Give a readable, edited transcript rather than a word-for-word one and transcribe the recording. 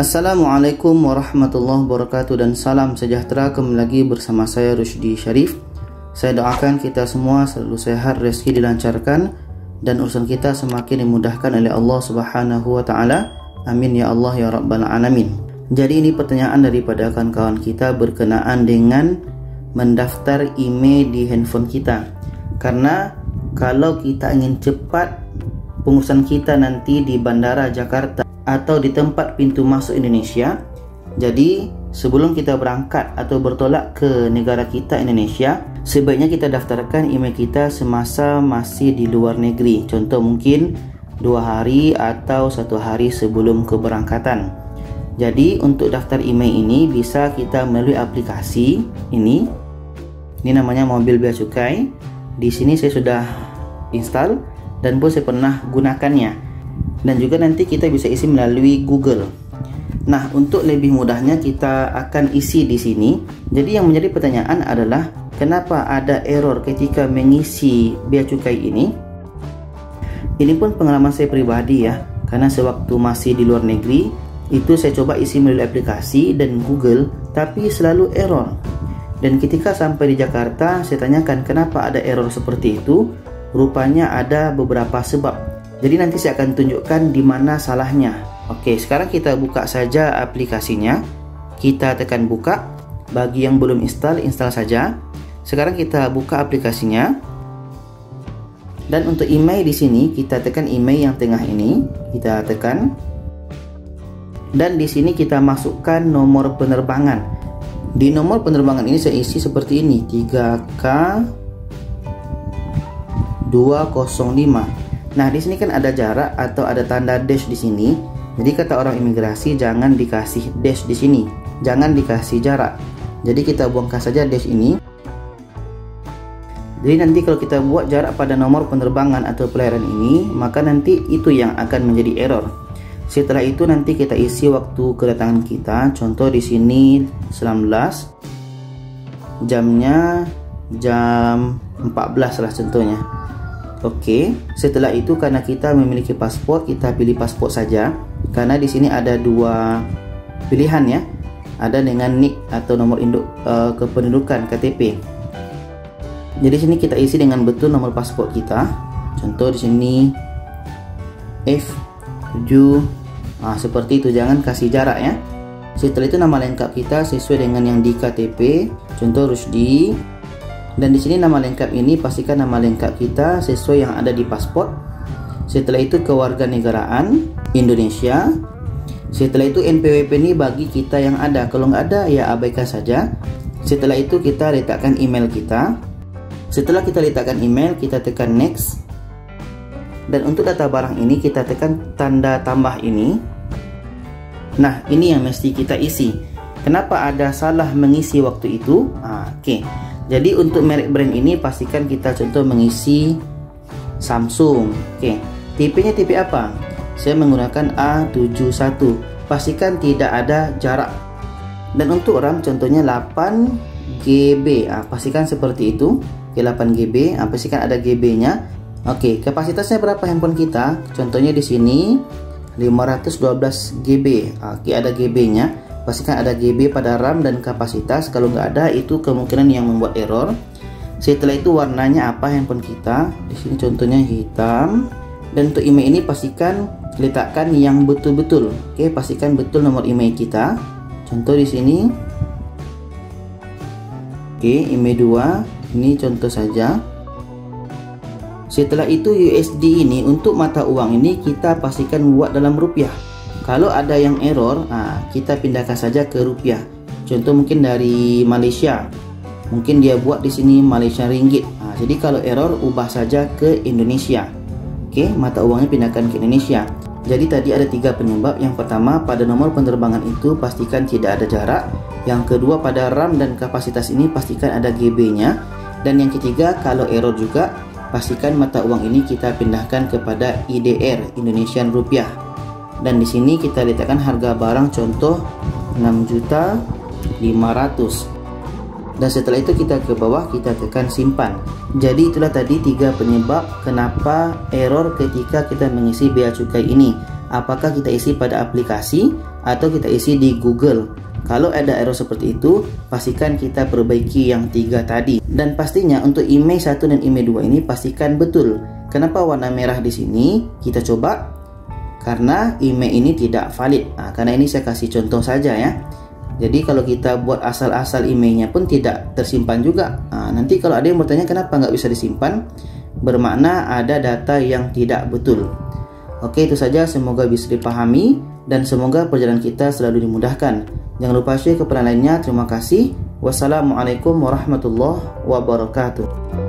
Assalamualaikum warahmatullahi wabarakatuh dan salam sejahtera. Kembali lagi bersama saya Rushdi Syarif. Saya doakan kita semua selalu sehat, rezeki dilancarkan, dan urusan kita semakin dimudahkan oleh Allah Subhanahu wa taala. Amin ya Allah ya rabbal alamin. Jadi ini pertanyaan daripada kawan-kawan kita berkenaan dengan mendaftar email di handphone kita. Karena kalau kita ingin cepat pengurusan kita nanti di Bandara Jakarta atau di tempat pintu masuk Indonesia, jadi sebelum kita berangkat atau bertolak ke negara kita Indonesia, sebaiknya kita daftarkan email kita semasa masih di luar negeri. Contoh mungkin 2 hari atau 1 hari sebelum keberangkatan. Jadi untuk daftar email ini bisa kita melalui aplikasi ini namanya Mobil Bea Cukai. Di sini saya sudah install dan pun saya pernah gunakannya. Dan juga nanti kita bisa isi melalui Google. Nah, untuk lebih mudahnya kita akan isi di sini. Jadi yang menjadi pertanyaan adalah kenapa ada error ketika mengisi bea cukai ini? Ini pun pengalaman saya pribadi ya. Karena sewaktu masih di luar negeri, itu saya coba isi melalui aplikasi dan Google, tapi selalu error. Dan ketika sampai di Jakarta, saya tanyakan kenapa ada error seperti itu. Rupanya ada beberapa sebab. Jadi nanti saya akan tunjukkan di mana salahnya. Oke, sekarang kita buka saja aplikasinya. Kita tekan buka. Bagi yang belum install, install saja. Sekarang kita buka aplikasinya. Dan untuk email di sini kita tekan email yang tengah ini. Kita tekan. Dan di sini kita masukkan nomor penerbangan. Di nomor penerbangan ini saya isi seperti ini, 3K 205. Nah, di sini kan ada jarak atau ada tanda dash di sini. Jadi kata orang imigrasi jangan dikasih dash di sini. Jangan dikasih jarak. Jadi kita buangkan saja dash ini. Jadi nanti kalau kita buat jarak pada nomor penerbangan atau pelayaran ini, maka nanti itu yang akan menjadi error. Setelah itu nanti kita isi waktu kedatangan kita. Contoh di sini 19. Jamnya jam 14 lah contohnya. Oke, setelah itu karena kita memiliki paspor, kita pilih paspor saja. Karena di sini ada 2 pilihan ya. Ada dengan NIK atau nomor induk kependudukan KTP. Jadi sini kita isi dengan betul nomor paspor kita. Contoh di sini F7. Nah, seperti itu, jangan kasih jarak ya. Setelah itu nama lengkap kita sesuai dengan yang di KTP. Contoh Rusdi. Dan di sini nama lengkap ini pastikan nama lengkap kita sesuai yang ada di paspor. Setelah itu kewarganegaraan Indonesia. Setelah itu NPWP ini bagi kita yang ada. Kalau nggak ada ya abaikan saja. Setelah itu kita letakkan email kita. Setelah kita letakkan email, kita tekan next. Dan untuk data barang ini kita tekan tanda tambah ini. Nah, ini yang mesti kita isi. Kenapa ada salah mengisi waktu itu? Oke. Jadi untuk merek brand ini pastikan kita contoh mengisi Samsung. Oke, tipenya tipe apa? Saya menggunakan A71. Pastikan tidak ada jarak. Dan untuk RAM contohnya 8GB. Pastikan seperti itu. Oke, 8GB. Pastikan ada GB-nya. Oke, kapasitasnya berapa handphone kita? Contohnya di sini 512GB. Oke, ada GB-nya. Pastikan ada GB pada RAM dan kapasitas. Kalau nggak ada, itu kemungkinan yang membuat error. Setelah itu warnanya apa handphone kita? Di sini contohnya hitam. Dan untuk email ini pastikan letakkan yang betul-betul. Oke, pastikan betul nomor email kita. Contoh di sini. Oke, email 2. Ini contoh saja. Setelah itu USD ini untuk mata uang ini kita pastikan buat dalam rupiah. Kalau ada yang error, kita pindahkan saja ke rupiah. Contoh mungkin dari Malaysia, mungkin dia buat di sini Malaysia ringgit. Jadi kalau error ubah saja ke Indonesia. Oke, mata uangnya pindahkan ke Indonesia. Jadi tadi ada 3 penyebab. Yang pertama pada nomor penerbangan itu pastikan tidak ada jarak. Yang kedua pada RAM dan kapasitas ini pastikan ada GB-nya. Dan yang ketiga kalau error juga pastikan mata uang ini kita pindahkan kepada IDR, Indonesian Rupiah. Dan di sini kita letakkan harga barang contoh 6.500.000. Dan setelah itu kita ke bawah, kita tekan simpan. Jadi itulah tadi 3 penyebab kenapa error ketika kita mengisi bea cukai ini. Apakah kita isi pada aplikasi atau kita isi di Google. Kalau ada error seperti itu, pastikan kita perbaiki yang 3 tadi. Dan pastinya untuk IMEI 1 dan IMEI 2 ini pastikan betul. Kenapa warna merah di sini? Kita coba. Karena IMEI ini tidak valid. Karena ini saya kasih contoh saja ya. Jadi kalau kita buat asal-asal IMEI-nya pun tidak tersimpan juga. Nanti kalau ada yang bertanya kenapa nggak bisa disimpan, bermakna ada data yang tidak betul. Oke, itu saja. Semoga bisa dipahami dan semoga perjalanan kita selalu dimudahkan. Jangan lupa share kepada lainnya. Terima kasih. Wassalamualaikum warahmatullahi wabarakatuh.